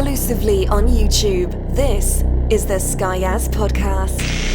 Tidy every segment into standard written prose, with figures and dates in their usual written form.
exclusively on YouTube. This is the Skyaaz podcast.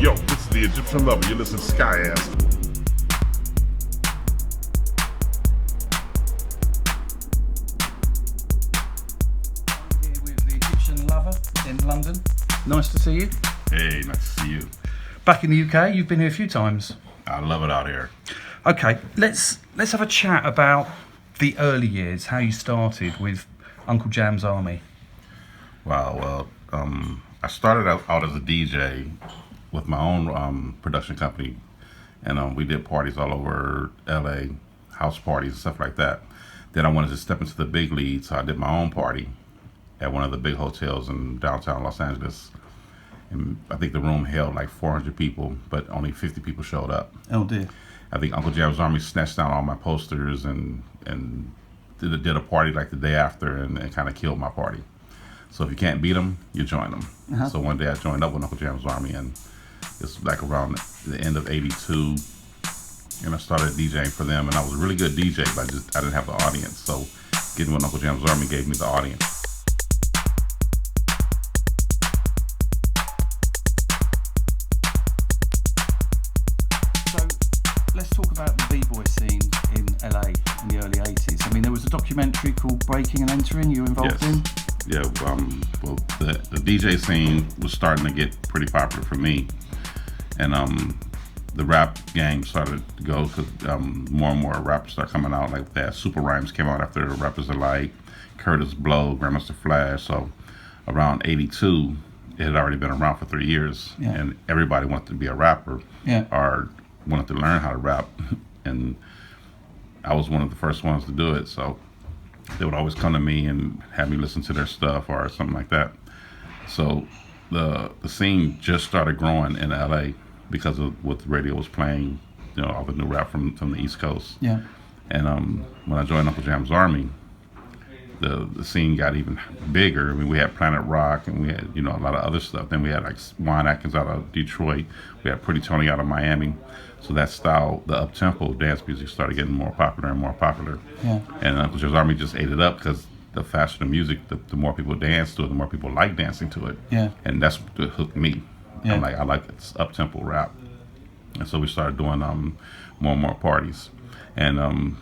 Yo, this is the Egyptian Lover. You listen to Skyaaz. I'm here with the Egyptian Lover in London. Nice to see you. Hey, nice to see you. Back in the UK, you've been here a few times. I love it out here. Okay, let's have a chat about the early years, how you started with Uncle Jam's Army. Wow, well, I started out as a DJ with my own production company, and we did parties all over LA, house parties and stuff like that. Then I wanted to step into the big league, so I did my own party at one of the big hotels in downtown Los Angeles. And I think the room held like 400 people, but only 50 people showed up. Oh dear. I think Uncle Jam's Army snatched down all my posters and did a party like the day after and kind of killed my party. So if you can't beat them, you join them. Uh-huh. So one day I joined up with Uncle Jam's Army, and it's like around the end of '82, and I started DJing for them, and I was a really good DJ, but I didn't have the audience. So getting with Uncle Jam's Army gave me the audience. So let's talk about the B-boy scene in LA in the early 80s. I mean, there was a documentary called Breaking and Entering you were involved in. Yeah, well, the DJ scene was starting to get pretty popular for me, and the rap game started to go because more and more rappers started coming out. Like that, Super Rhymes came out after Rappers Alike, Curtis Blow, Grandmaster Flash. So around '82, it had already been around for 3 years, Yeah. and everybody wanted to be a rapper, Yeah. or wanted to learn how to rap, and I was one of the first ones to do it. So they would always come to me and have me listen to their stuff or something like that. So the scene just started growing in LA because of what the radio was playing, you know, all the new rap from the East Coast. Yeah. And when I joined Uncle Jam's Army, the scene got even bigger. I mean, we had Planet Rock, and we had, you know, a lot of other stuff. Then we had like Juan Atkins out of Detroit. We had Pretty Tony out of Miami. So that style, the up-tempo dance music, started getting more popular and more popular. Yeah. And Uncle Jam's Army just ate it up because the faster the music, the more people dance to it, the more people like dancing to it. Yeah. And that's what hooked me. Yeah. I like it's up-tempo rap. And so we started doing more and more parties. And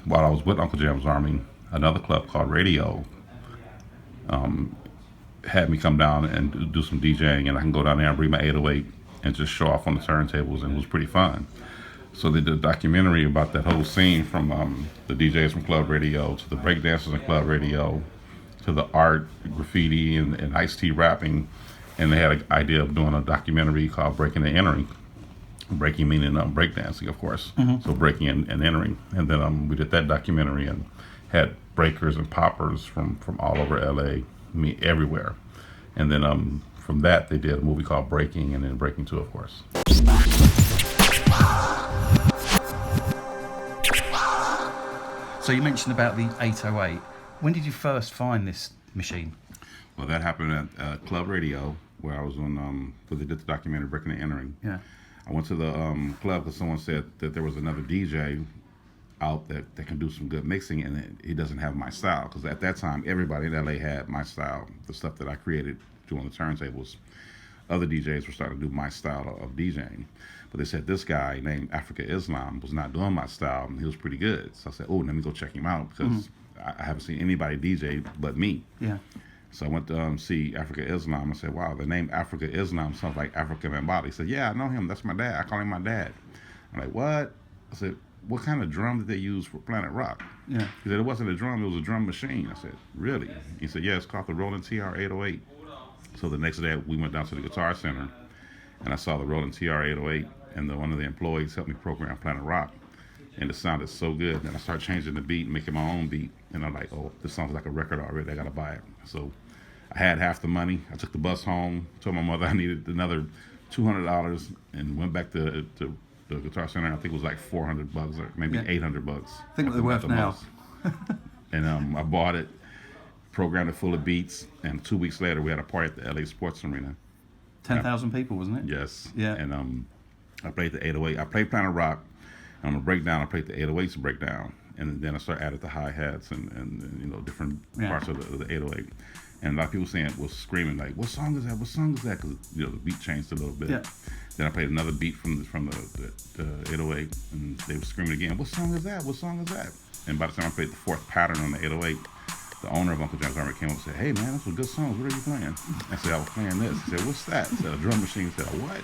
while I was with Uncle Jam's Army, another club called Radio had me come down and do some DJing, and I can go down there and bring my 808 and just show off on the turntables, and it was pretty fun. So they did a documentary about that whole scene, from the DJs from Club Radio to the breakdancers in Club Radio to the art, graffiti, and Ice-T rapping. And they had an idea of doing a documentary called Breaking and Entering. Breaking meaning breakdancing, of course. Mm-hmm. So breaking and entering. And then we did that documentary and had breakers and poppers from all over LA, everywhere. And then from that, they did a movie called Breaking, and then Breaking 2, of course. So you mentioned about the 808. When did you first find this machine? Well, that happened at Club Radio, where I was on, where they did the documentary Breaking and Entering. Yeah. I went to the club because someone said that there was another DJ out that can do some good mixing, and he doesn't have my style. Because at that time, everybody in LA had my style, the stuff that I created doing the turntables. Other DJs were starting to do my style of DJing. But they said this guy named Africa Islam was not doing my style, and he was pretty good. So I said, oh, let me go check him out, because I haven't seen anybody DJ but me. Yeah. So I went to see Africa Islam. I said, wow, the name Africa Islam sounds like Africa Bambaataa. He said, yeah, I know him. That's my dad. I call him my dad. I'm like, what? I said, what kind of drum did they use for Planet Rock? Yeah. He said, it wasn't a drum, it was a drum machine. I said, really? He said, yeah, it's called the Roland TR-808. So the next day we went down to the Guitar Center and I saw the Roland TR-808 and one of the employees helped me program Planet Rock. And it sounded so good. And I started changing the beat, making my own beat. And I'm like, oh, this sounds like a record already. I got to buy it. So I had half the money. I took the bus home, told my mother I needed another $200 and went back to the Guitar Center. I think it was like $400 or maybe $800. I think what they're worth now. And I bought it, programmed it full of beats. And 2 weeks later, we had a party at the LA Sports Arena. 10,000 people, wasn't it? Yes. Yeah. And I played the 808. I played Planet Rock. On the breakdown, I played the 808s breakdown, and then I started adding the hi-hats and different parts of the 808. And a lot of people was screaming like, "What song is that? What song is that?" Because the beat changed a little bit. Yeah. Then I played another beat from the 808, and they were screaming again, "What song is that? What song is that?" And by the time I played the fourth pattern on the 808, the owner of Uncle John's Army came up and said, "Hey man, those were good songs. What are you playing?" I said, "I was playing this." He said, "What's that?" I said, "A drum machine." He said, "What?"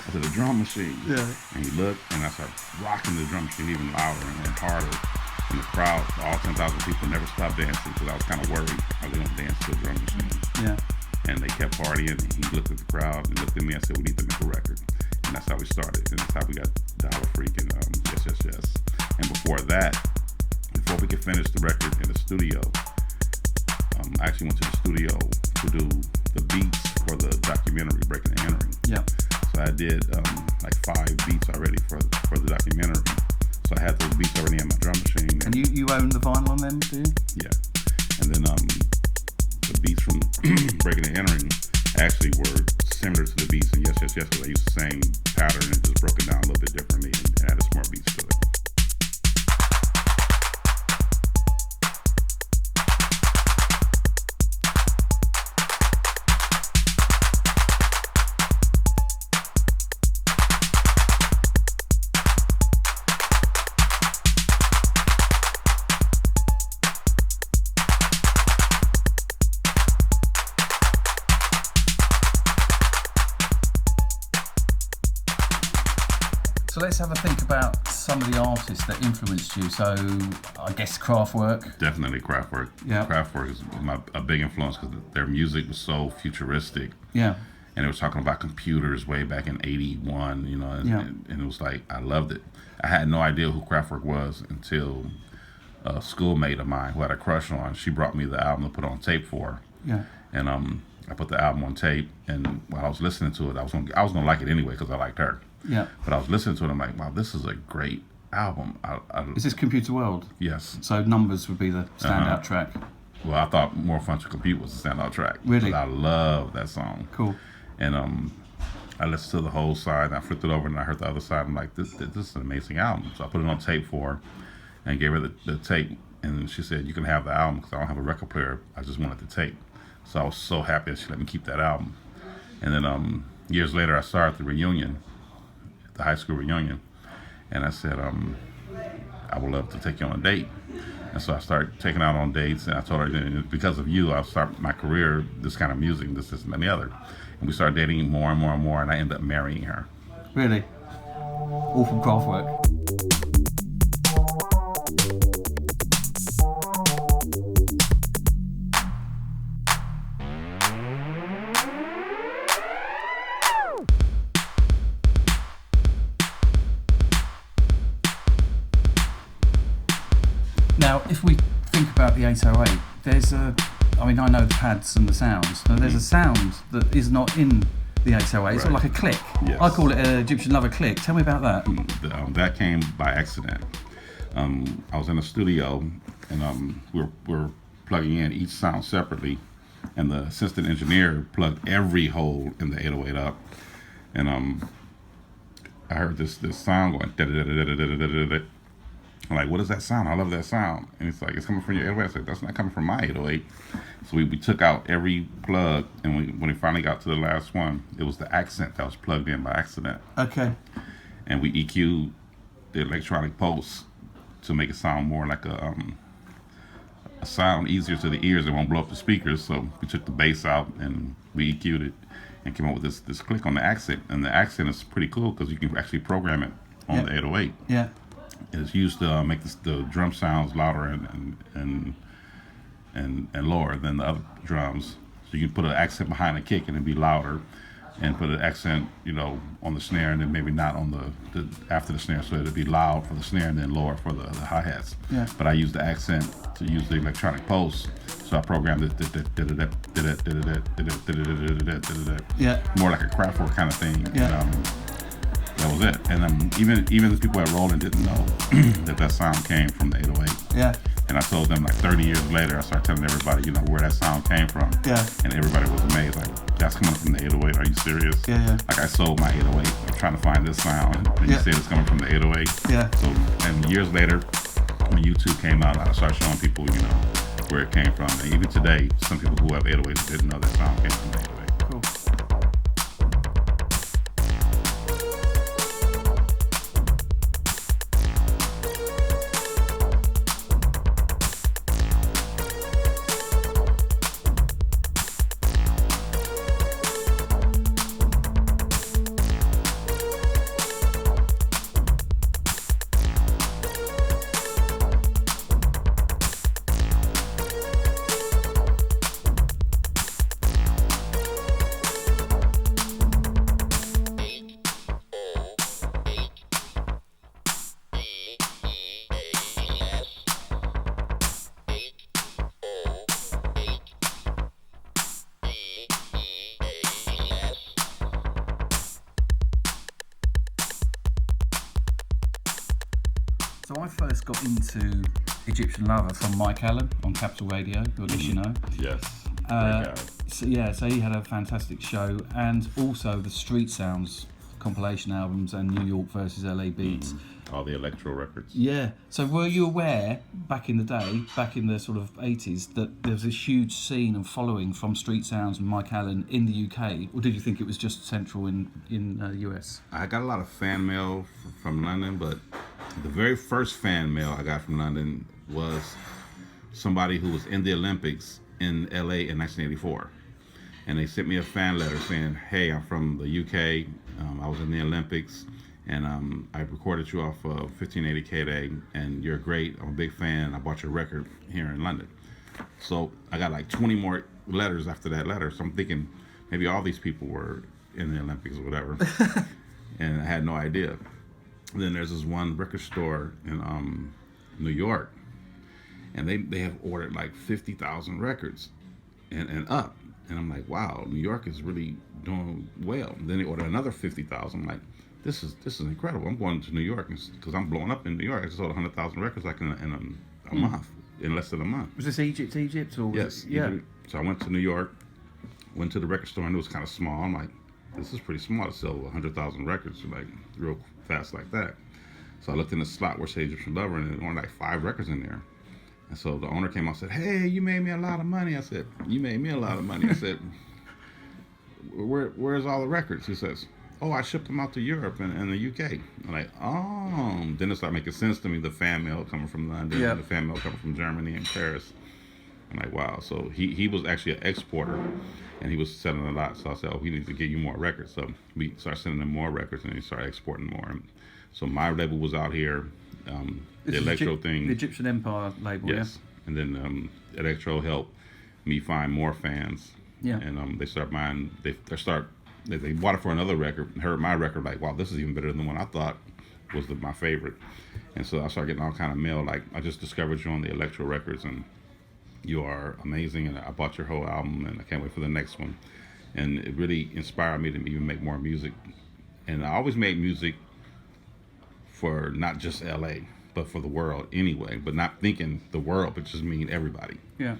I said, "A drum machine." Yeah. And he looked, and I started rocking the drum machine even louder and harder. And the crowd, all 10,000 people, never stopped dancing because I was kind of worried I was going to dance to a drum machine. Yeah. And they kept partying. And he looked at the crowd and looked at me and said, "We need to make a record." And that's how we started. And that's how we got Dollar Freak and Yes, Yes, Yes. And before that, before we could finish the record in the studio, I actually went to the studio to do the beats for the documentary Breaking and Entering. Yeah. So I did like 5 beats already for the documentary. So I had those beats already in my drum machine. And you own the vinyl on them, do you? Yeah. And then the beats from Breaking and Entering actually were similar to the beats in Yes, Yes, Yes, because I used the same pattern and just broke it down a little bit differently and added some more beats to it. So let's have a think about some of the artists that influenced you. So I guess Kraftwerk. Definitely Kraftwerk. Yeah. Kraftwerk is a big influence because their music was so futuristic. Yeah. And they were talking about computers way back in '81, and it was like, I loved it. I had no idea who Kraftwerk was until a schoolmate of mine who had a crush on. She brought me the album to put on tape for her. Yeah. And I put the album on tape, and while I was listening to it, I was gonna like it anyway because I liked her. Yeah. But I was listening to it, I'm like, wow, this is a great album. Is this Computer World? Yes. So Numbers would be the standout track. Well, I thought More Fun to Compute was the standout track. Really? I love that song. Cool. And I listened to the whole side, and I flipped it over, and I heard the other side. I'm like, this is an amazing album. So I put it on tape for her, and gave her the tape. And she said, "You can have the album because I don't have a record player. I just wanted the tape." So I was so happy that she let me keep that album. And then years later, I saw her at the reunion, the high school reunion, and I said, "I would love to take you on a date." And so I started taking out on dates, and I told her, "Because of you, I'll start my career, this kind of music, this, and the other." And we started dating more and more and more, and I ended up marrying her. Really? All from Kraftwerk? Now, if we think about the 808, I know the pads and the sounds. Now, there's a sound that is not in the 808. It's sort of like a click. Yes. I call it an Egyptian Lover click. Tell me about that. That came by accident. I was in the studio, and we're plugging in each sound separately, and the assistant engineer plugged every hole in the 808 up, and I heard this sound going da-da-da-da-da-da-da-da-da. I'm like, "What is that sound? I love that sound." And it's like, "It's coming from your 808. I said, "That's not coming from my 808. So we took out every plug, and when we finally got to the last one, it was the accent that was plugged in by accident. Okay. And we EQ'd the electronic pulse to make it sound more like a sound easier to the ears. It won't blow up the speakers. So we took the bass out and we EQ'd it and came up with this click on the accent. And the accent is pretty cool because you can actually program it on the 808. Yeah. It's used to make the drum sounds louder and lower than the other drums. So you can put an accent behind the kick and it'd be louder, and put an accent, on the snare, and then maybe not on the after the snare, so it'd be loud for the snare and then lower for the hi-hats. Yeah. But I use the accent to use the electronic pulse, so I programmed it more like a Kraftwerk kind of thing. Yeah. That was it. And even the people at Roland didn't know that sound came from the 808. Yeah. And I told them like 30 years later, I started telling everybody, where that sound came from. Yeah. And everybody was amazed, like, that's coming from the 808. Are you serious? Yeah. Like, I sold my 808. I'm trying to find this sound. And you said it's coming from the 808. Yeah. So, and years later, when YouTube came out, I started showing people, where it came from. And even today, some people who have 808s didn't know that sound came from the 808. Cool. So I first got into Egyptian Lover from Mike Allen on Capital Radio, who I guess you know. Yes. So he had a fantastic show, and also the Street Sounds compilation albums and New York versus LA Beats. All the Electro records. Yeah. So were you aware back in the day, back in the sort of 80s, that there was this huge scene and following from Street Sounds and Mike Allen in the UK, or did you think it was just central in the US? I got a lot of fan mail from London, but the very first fan mail I got from London was somebody who was in the Olympics in LA in 1984. And they sent me a fan letter saying, hey, I'm from the UK, I was in the Olympics, and I recorded you off of 1580 KDA, and you're great, I'm a big fan, I bought your record here in London. So I got like 20 more letters after that letter, so I'm thinking maybe all these people were in the Olympics or whatever, and I had no idea. And then there's this one record store in New York, and they have ordered like 50,000 records and up. And I'm like, wow, New York is really doing well. And then they ordered another 50,000. I'm like, this is incredible. I'm going to New York because I'm blowing up in New York. I just sold 100,000 records like in a month, in less than a month. Was this Egypt or? Yes. Yeah. So I went to New York, went to the record store, and it was kind of small. I'm like, this is pretty small to sell 100,000 records like real fast like that. So I looked in the slot where it said Egyptian Lover, and there were only like 5 records in there. And so the owner came out and said, hey, you made me a lot of money. I said, you made me a lot of money. I said, where's all the records? He says, oh, I shipped them out to Europe and the UK. I'm like, oh. Then it started making sense to me, the fan mail coming from London, and the fan mail coming from Germany and Paris. I'm like, wow. So he was actually an exporter, and he was selling a lot. So I said, oh, we need to get you more records. So we started sending him more records, and he started exporting more. And so my label was out here. The Electro thing. The Egyptian Empire label, yes. And then Electro helped me find more fans. Yeah. And they start buying. They bought it for another record. Heard my record, like, wow, this is even better than the one I thought was my favorite. And so I started getting all kind of mail, like, I just discovered you on the Electro records, and you are amazing, and I bought your whole album, and I can't wait for the next one. And it really inspired me to even make more music. And I always made music for not just LA, but for the world anyway, but not thinking the world, but just mean everybody. Yeah.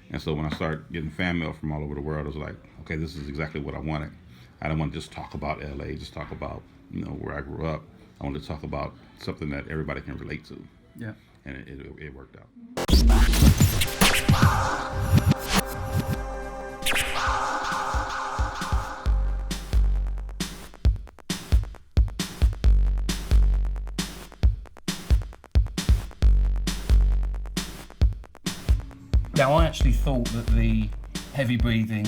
And so when I started getting fan mail from all over the world, I was like, okay, this is exactly what I wanted. I don't want to just talk about LA, just talk about, where I grew up. I wanted to talk about something that everybody can relate to. Yeah. And it worked out. actually thought that the heavy breathing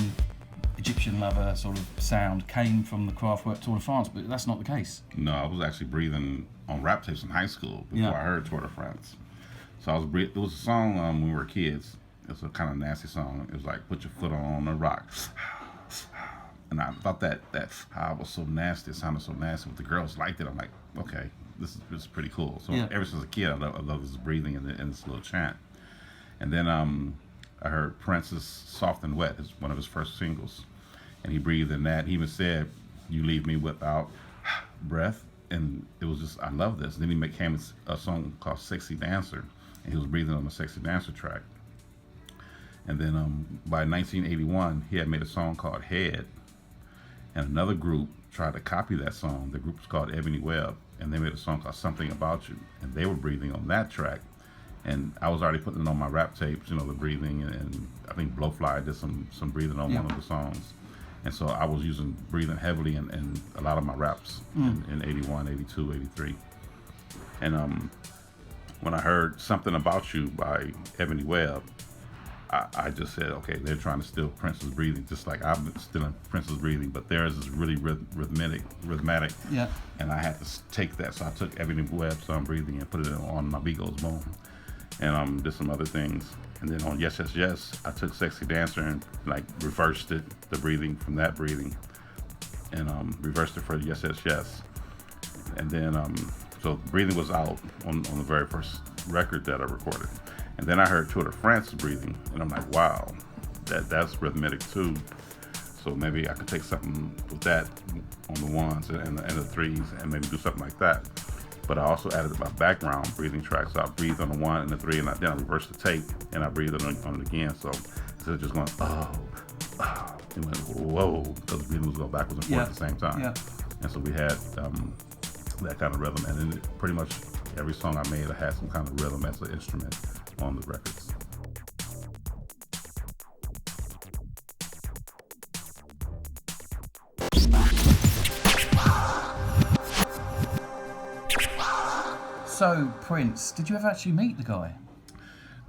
Egyptian lover sort of sound came from the Kraftwerk Tour de France, but that's not the case. No, I was actually breathing on rap tapes in high school before I heard Tour de France. So I was breathing. It was a song when we were kids. It was a kind of nasty song. It was like, put your foot on the rock. And I thought that was so nasty. It sounded so nasty, but the girls liked it. I'm like, okay, this is pretty cool. So ever since a kid, I love his breathing and this little chant. And then I heard Prince's "Soft and Wet" is one of his first singles, and he breathed in that. He even said, "You leave me without breath," and it was just, I love this. Then he became a song called "Sexy Dancer," and he was breathing on the "Sexy Dancer" track. And then by 1981, he had made a song called "Head," and another group tried to copy that song. The group was called Ebony Webb, and they made a song called "Something About You," and they were breathing on that track. And I was already putting it on my rap tapes, the breathing, and I think Blowfly did some breathing on one of the songs. And so I was using breathing heavily in a lot of my raps in 81, 82, 83. And when I heard "Something About You" by Ebony Webb, I just said, okay, they're trying to steal Prince's breathing, just like I've been stealing Prince's breathing, but theirs is really rhythmic. Yeah. And I had to take that, so I took Ebony Webb's breathing and put it on "My Beat Goes Boom," and did some other things. And then on "Yes, Yes, Yes," I took "Sexy Dancer" and like reversed it, the breathing from that breathing, and reversed it for "Yes, Yes, Yes." And then so breathing was out on the very first record that I recorded. And then I heard Tour de France breathing, and I'm like, wow, that's rhythmic too. So maybe I could take something with that on the ones and the threes, and maybe do something like that. But I also added my background breathing track, so I breathed on the one and the three, and then I reversed the tape, and I breathed on it again. So instead of just going, it went, whoa, because the breathing was going backwards and forth at the same time. Yeah. And so we had that kind of rhythm, and then pretty much every song I made, I had some kind of rhythm as an instrument on the records. So, Prince, did you ever actually meet the guy?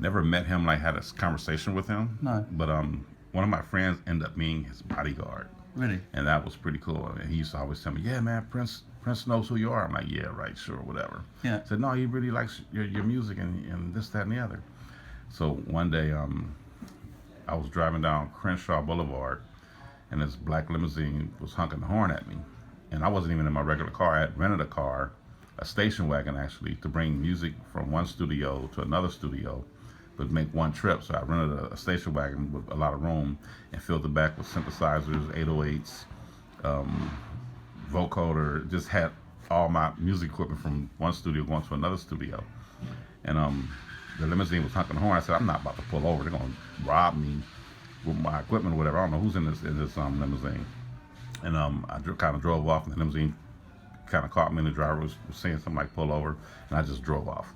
Never met him, like had a conversation with him. No. But one of my friends ended up being his bodyguard. Really? And that was pretty cool. And he used to always tell me, yeah, man, Prince knows who you are. I'm like, yeah, right, sure, whatever. Yeah. He said, no, he really likes your music and this, that, and the other. So one day I was driving down Crenshaw Boulevard, and this black limousine was honking the horn at me. And I wasn't even in my regular car. I had rented a car, a station wagon actually, to bring music from one studio to another studio, but make one trip. So I rented a station wagon with a lot of room and filled the back with synthesizers, 808s, vocoder, just had all my music equipment from one studio going to another studio. And the limousine was honking the horn. I said, I'm not about to pull over. They're going to rob me with my equipment or whatever. I don't know who's in this limousine. And I kind of drove off, and the limousine kind of caught me, and the driver was saying something like pull over, and I just drove off.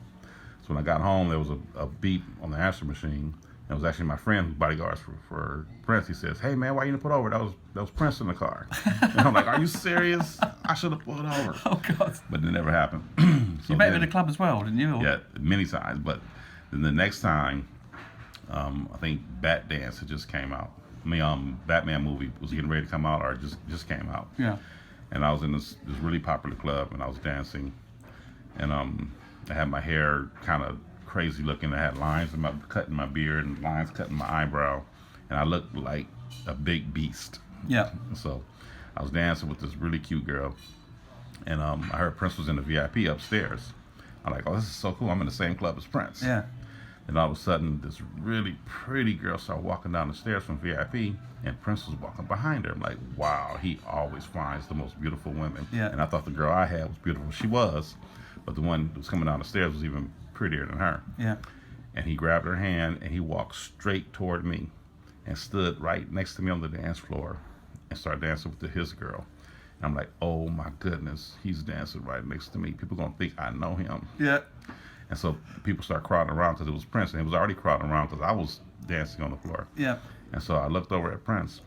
So when I got home, there was a beep on the answer machine. It was actually my friend who's bodyguards for Prince. He says, hey man, why you didn't pull over? That was Prince in the car. And I'm like, are you serious? I should have pulled over. Oh God. But it never happened. So you met him in a club as well, didn't you? Or? Yeah, many times. But then the next time, I think Bat Dance had just came out. Batman movie was getting ready to come out, or just came out. Yeah. And I was in this really popular club, and I was dancing, and I had my hair kind of crazy looking. I had lines cutting my beard and lines cutting my eyebrow, and I looked like a big beast. Yeah. So I was dancing with this really cute girl, and I heard Prince was in the VIP upstairs. I'm like, oh, this is so cool. I'm in the same club as Prince. Yeah. And all of a sudden, this really pretty girl started walking down the stairs from VIP, and Prince was walking behind her. I'm like, wow, he always finds the most beautiful women. Yeah. And I thought the girl I had was beautiful. She was, but the one that was coming down the stairs was even prettier than her. Yeah. And he grabbed her hand, and he walked straight toward me and stood right next to me on the dance floor and started dancing with his girl. And I'm like, oh my goodness, he's dancing right next to me. People are going to think I know him. Yeah. And so people start crowding around because it was Prince, and it was already crowding around because I was dancing on the floor. Yeah. And so I looked over at Prince.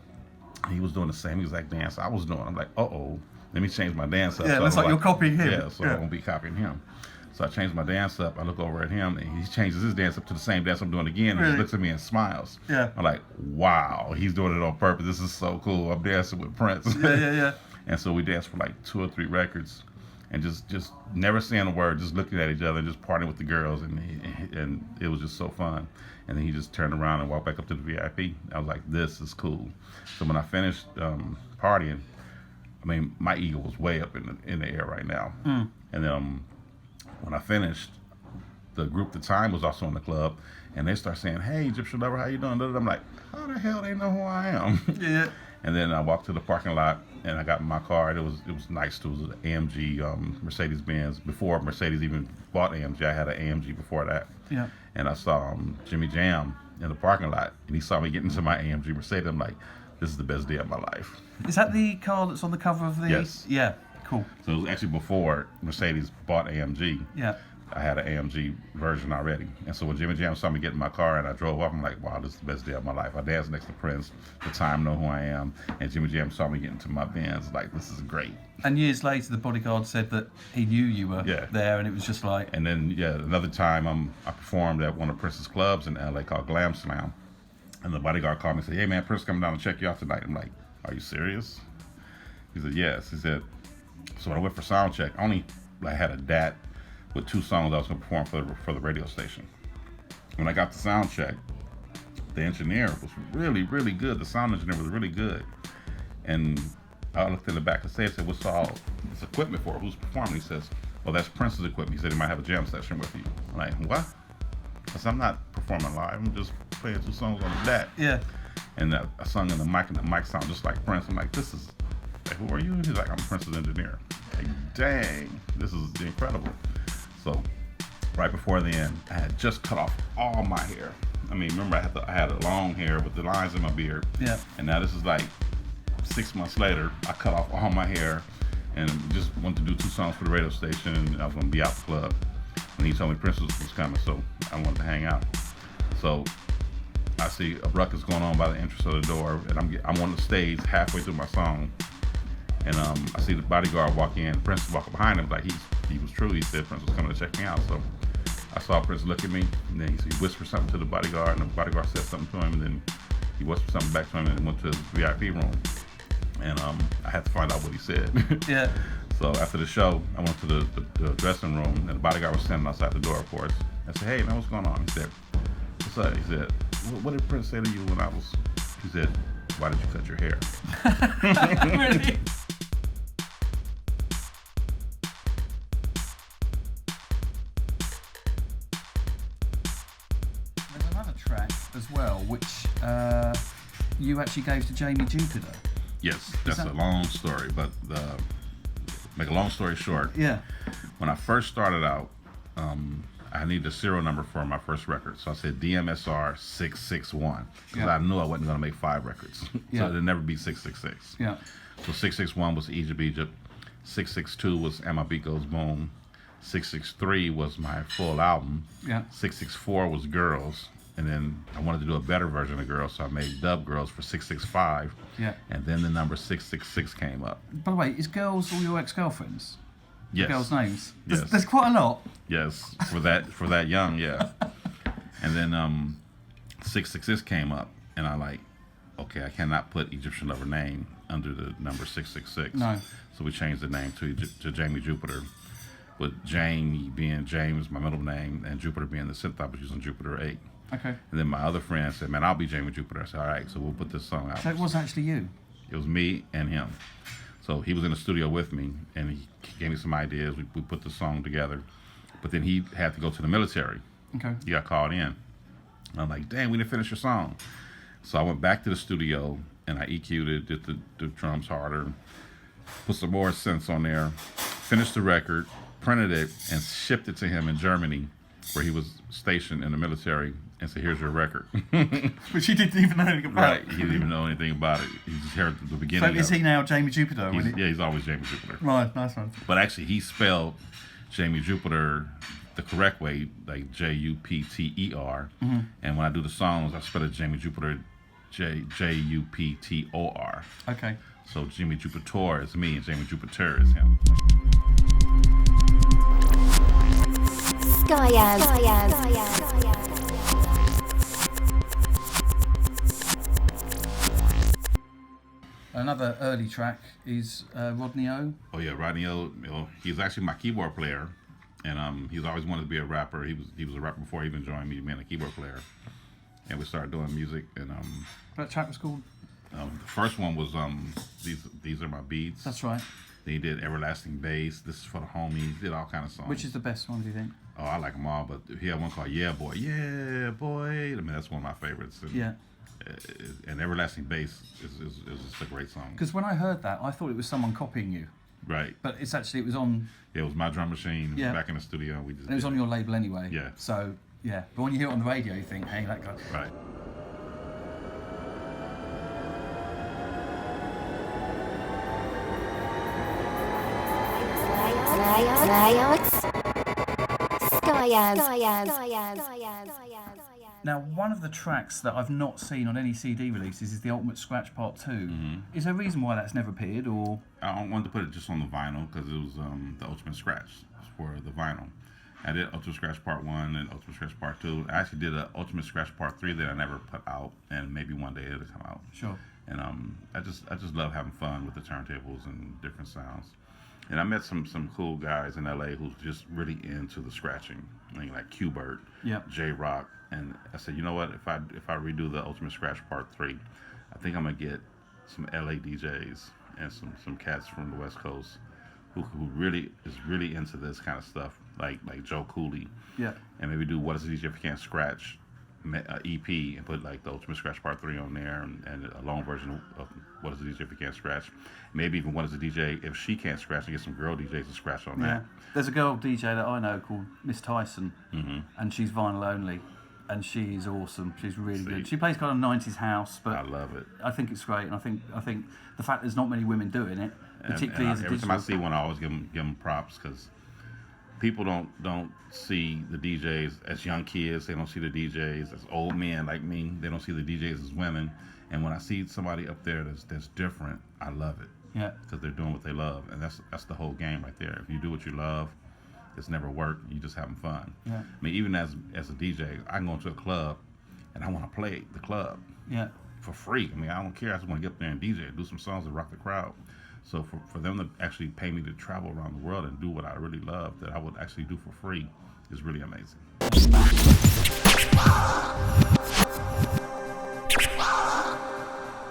He was doing the same exact dance I was doing. I'm like, uh-oh, let me change my dance up. Yeah, so looks like you're copying him. Yeah, so I won't be copying him. So I changed my dance up. I look over at him, and he changes his dance up to the same dance I'm doing again. And Really? he looks at me and smiles. Yeah. I'm like, wow, he's doing it on purpose. This is so cool. I'm dancing with Prince. Yeah. And so we danced for like 2 or 3 records, and just never saying a word, just looking at each other, and just partying with the girls, and it was just so fun. And then he just turned around and walked back up to the VIP. I was like, this is cool. So when I finished partying, I mean, my ego was way up in the air right now. And then when I finished, the group The Time was also in the club, and they start saying, hey, Egyptian Lover, how you doing? I'm like, how the hell they know who I am? Yeah. And then I walked to the parking lot, and I got in my car. It was nice too. It was an AMG Mercedes-Benz. Before Mercedes even bought AMG, I had an AMG before that. Yeah. And I saw Jimmy Jam in the parking lot, and he saw me get into my AMG Mercedes. I'm like, this is the best day of my life. Is that the car that's on the cover of the? Yes. Yeah. Cool. So it was actually before Mercedes bought AMG. Yeah. I had an AMG version already. And so when Jimmy Jam saw me get in my car and I drove up, I'm like, wow, this is the best day of my life. I danced next to Prince. The Time know who I am. And Jimmy Jam saw me get into my Benz. Like, this is great. And years later, the bodyguard said that he knew you were there, and it was just like. And then, another time I performed at one of Prince's clubs in LA called Glam Slam. And the bodyguard called me and said, hey, man, Prince coming down to check you out tonight. I'm like, are you serious? He said, yes. He said, so when I went for sound check, I had a DAT with 2 songs I was going to perform for the radio station. When I got the sound check, the engineer was really, really good. The sound engineer was really good. And I looked in the back of the stage and said, what's all this equipment for? Who's performing? He says, well, that's Prince's equipment. He said he might have a jam session with you. I'm like, what? I said, I'm not performing live. I'm just playing 2 songs on the DAT. Yeah. And I sung in the mic, and the mic sounded just like Prince. I'm like, this is, like, who are you? He's like, I'm Prince's engineer. Like, dang, this is incredible. So right before the end, I had just cut off all my hair. I mean, remember I had a long hair with the lines in my beard. Yeah. And now this is like 6 months later. I cut off all my hair and just wanted to do 2 songs for the radio station, and I was going to be out the club. And he told me Prince was coming, so I wanted to hang out. So I see a ruckus going on by the entrance of the door, and I'm on the stage halfway through my song, and I see the bodyguard walk in. Prince walking behind him, like he was true. He said Prince was coming to check me out. So I saw Prince look at me, and then he whispered something to the bodyguard, and the bodyguard said something to him, and then he whispered something back to him, and went to his VIP room. And I had to find out what he said. Yeah. So after the show, I went to the dressing room, and the bodyguard was standing outside the door, of course. I said, hey, man, what's going on? He said, what's up? He said, what did Prince say to you when he said, why did you cut your hair? Really? There's another track as well, which you actually gave to Jamie Jupiter. Yes, that's a long story, but make a long story short. Yeah. When I first started out, I needed a serial number for my first record. So I said DMSR 661, because I knew I wasn't going to make 5 records. So it'd never be 666. Yeah. So 661 was Egypt. 662 was And My Beat Goes Boom. 663 was my full album. Yeah. 664 was Girls. And then I wanted to do a better version of Girls, so I made Dub Girls for 665. Yeah. And then the number 666 came up. By the way, is Girls all your ex-girlfriends? Yes. Girls' names? Yes. There's quite a lot. Yes, for that young, yeah. And then 666 came up, and I like, okay, I cannot put Egyptian Lover name under the number 666. No. So we changed the name to Jamie Jupiter, with Jamie being James, my middle name, and Jupiter being the synth I was using, Jupiter 8. Okay. And then my other friend said, man, I'll be Jamie Jupiter. I said, all right, so we'll put this song out. So it was actually you? It was me and him. So he was in the studio with me, and he gave me some ideas. We put the song together. But then he had to go to the military. Okay. He got called in. And I'm like, dang, we didn't finish your song. So I went back to the studio, and I EQ'd it, did the drums harder, put some more synths on there, finished the record, printed it, and shipped it to him in Germany, where he was stationed in the military, and said, here's your record. Which he didn't even know anything about. Right, he didn't even know anything about it. He just heard the beginning. So is he now Jamie Jupiter? He's always Jamie Jupiter. Right, nice one. But actually, he spelled Jamie Jupiter the correct way, like Jupter. Mm-hmm. And when I do the songs, I spell it Jamie Jupiter, Juptor. Okay. So Jamie Jupiter is me, and Jamie Jupiter is him. Another early track is Rodney O. Oh yeah, Rodney OMill. He's actually my keyboard player, and he's always wanted to be a rapper. He was a rapper before he even joined me, being a keyboard player. And we started doing music, and That track was called. the first one was these are my beats. That's right. Then he did Everlasting Bass. This is for the homies. Did all kind of songs. Which is the best one, do you think? Oh, I like them all, but he had one called Yeah Boy. Yeah Boy. I mean, that's one of my favorites. And, Yeah. And Everlasting Bass is just a great song. Because when I heard that, I thought it was someone copying you, Right. but it's actually it was on. Yeah, it was my drum machine. It was Yeah. back in the studio. We just It was did on your label anyway. Yeah. So yeah, but when you hear it on the radio, you think, hey, that guy. Right. Now, one of the tracks that I've not seen on any CD releases is the Ultimate Scratch Part 2. Mm-hmm. Is there a reason why that's never appeared, or? I wanted to put it just on the vinyl because it was the Ultimate Scratch for the vinyl. I did Ultimate Scratch Part 1 and Ultimate Scratch Part 2. I actually did an Ultimate Scratch Part 3 that I never put out, and maybe one day it'll come out. Sure. And I just love having fun with the turntables and different sounds. And I met some cool guys in LA who's just really into the scratching, like Q-Bert, Yep. J-Rock. And I said, you know what, if I redo the Ultimate Scratch Part 3, I think I'm gonna get some LA DJs and some cats from the West Coast who really is really into this kind of stuff, like Joe Cooley. Yeah. And maybe do What Is a DJ If You Can't Scratch EP and put like the Ultimate Scratch Part 3 on there and a long version of What Is a DJ If You Can't Scratch. Maybe even What Is a DJ If She Can't Scratch, and get some girl DJs to scratch on Yeah. that. There's a girl DJ that I know called Miss Tyson, and she's vinyl only, and she is awesome. She's really good. She plays kind of 90s house, but I love it. I think it's great, and I think the fact there's not many women doing it, particularly as a every digital. time I see one, I always give them props because people don't see the DJs as young kids. They don't see the DJs as old men like me. They don't see the DJs as women. And when I see somebody up there that's different, I love it. Yeah. Because they're doing what they love, and that's the whole game right there. If you do what you love, it's never work. You just having fun. Yeah. I mean, even as a DJ, I can go into a club, and I want to play the club. Yeah. For free. I mean, I don't care. I just want to get up there and DJ, do some songs and rock the crowd. So for them to actually pay me to travel around the world and do what I really love, that I would actually do for free, is really amazing.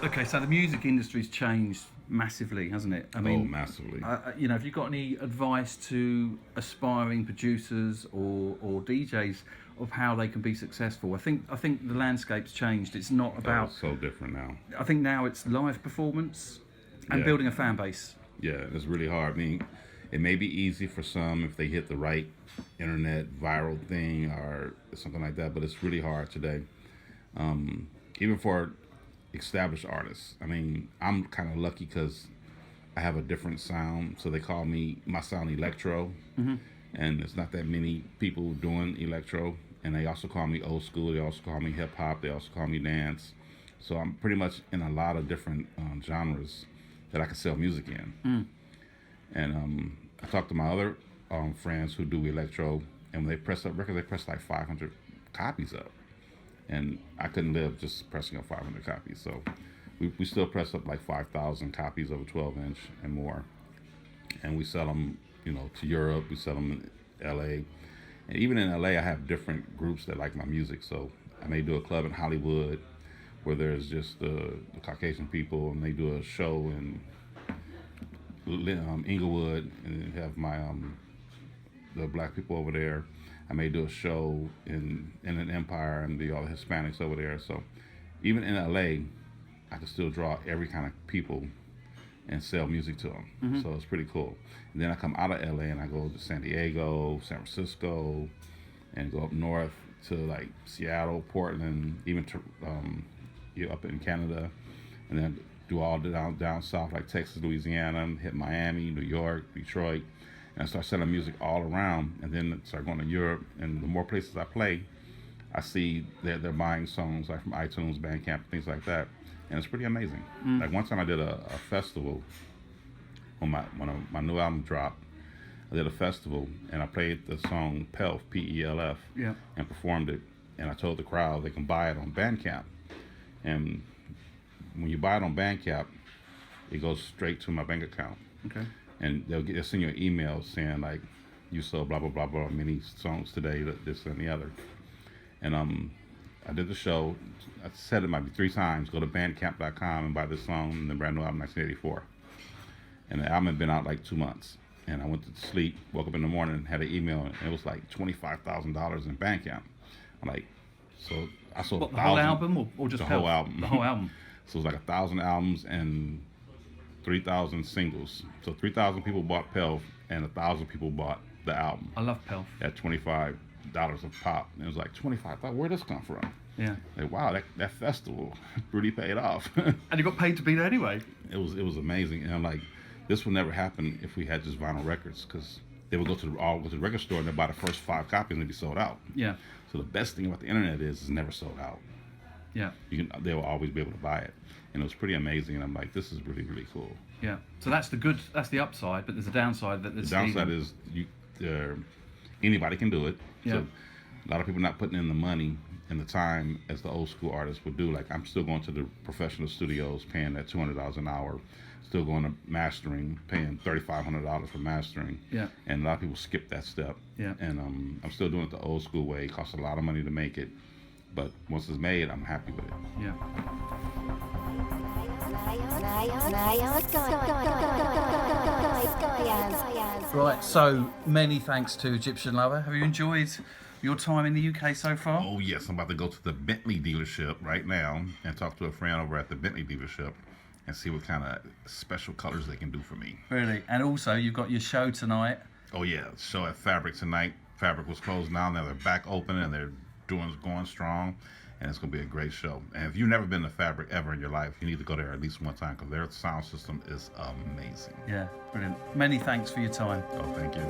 Okay, so the music industry's changed massively, hasn't it? I mean, massively. You know, have you got any advice to aspiring producers or DJs of how they can be successful? I think the landscape's changed. It's not about. It's so different now. I think now it's live performance and Yeah. building a fan base. Yeah, it's really hard. I mean, it may be easy for some if they hit the right internet viral thing or something like that, but it's really hard today. Even for established artists. I mean, I'm kind of lucky because I have a different sound, so they call my sound Electro, and there's not that many people doing Electro, and they also call me old school, they also call me hip hop, they also call me dance, so I'm pretty much in a lot of different genres that I can sell music in. And I talked to my other friends who do Electro, and when they press up records, they press like 500 copies up. And I couldn't live just pressing up 500 copies. So we still press up like 5,000 copies of a 12-inch and more. And we sell them, to Europe. We sell them in LA. And even in LA, I have different groups that like my music. So I may do a club in Hollywood where there's just the Caucasian people, and they do a show in Inglewood, and have my the black people over there. I may do a show in an Empire and all the Hispanics over there. So even in LA, I can still draw every kind of people and sell music to them. So it's pretty cool. And then I come out of LA and I go to San Diego, San Francisco, and go up north to like Seattle, Portland, even to up in Canada, and then do all down south like Texas, Louisiana, hit Miami, New York, Detroit. And I start selling music all around, and then start going to Europe. And the more places I play, I see they're buying songs like from iTunes, Bandcamp, things like that, and it's pretty amazing. Like one time I did a festival when my new album dropped. I did a festival, and I played the song Pelf, P-E-L-F, Yeah. and performed it. And I told the crowd they can buy it on Bandcamp. And when you buy it on Bandcamp, it goes straight to my bank account. Okay. And they'll send you an email saying, like, you sold blah, blah, blah, blah, many songs today, this and the other. And I did the show. I said it might be 3 times. Go to bandcamp.com and buy this song, the brand new album, 1984. And the album had been out like 2 months. And I went to sleep, woke up in the morning, and had an email, and it was like $25,000 in Bandcamp. I'm like, so I sold What, the whole album or just the Pelf? whole album? The whole album. So it was like 1,000 albums and 3,000 singles. So 3,000 people bought Pelf, and 1,000 people bought the album I love Pelf. at $25 a pop. And it was like 25. I thought, where'd this come from? Yeah. Like, wow, that festival really paid off. And you got paid to be there anyway. It was amazing. And I'm like, this would never happen if we had just vinyl records, because they would go to the record store and they'd buy the first 5 copies and they'd be sold out. Yeah. So the best thing about the internet is it's never sold out. Yeah. They will always be able to buy it. And it was pretty amazing. And I'm like, this is really, really cool. Yeah. So that's the upside, but there's a downside that The downside is anybody can do it. Yeah. So a lot of people not putting in the money and the time as the old school artists would do. Like, I'm still going to the professional studios, paying that $200 an hour. Still going to mastering, paying $3,500 for mastering. Yeah. And a lot of people skip that step. Yeah. And I'm still doing it the old school way. It costs a lot of money to make it, but once it's made, I'm happy with it. Yeah. Right, so many thanks to Egyptian Lover. Have you enjoyed your time in the UK so far? Oh yes, I'm about to go to the Bentley dealership right now and talk to a friend over at the Bentley dealership and see what kind of special colors they can do for me. Really? And also, you've got your show tonight. Oh yeah, show at Fabric tonight. Fabric was closed down. Now they're back open and they're going strong. And it's going to be a great show. And if you've never been to Fabric ever in your life, you need to go there at least one time, because their sound system is amazing. Yeah, brilliant. Many thanks for your time. Oh, thank you.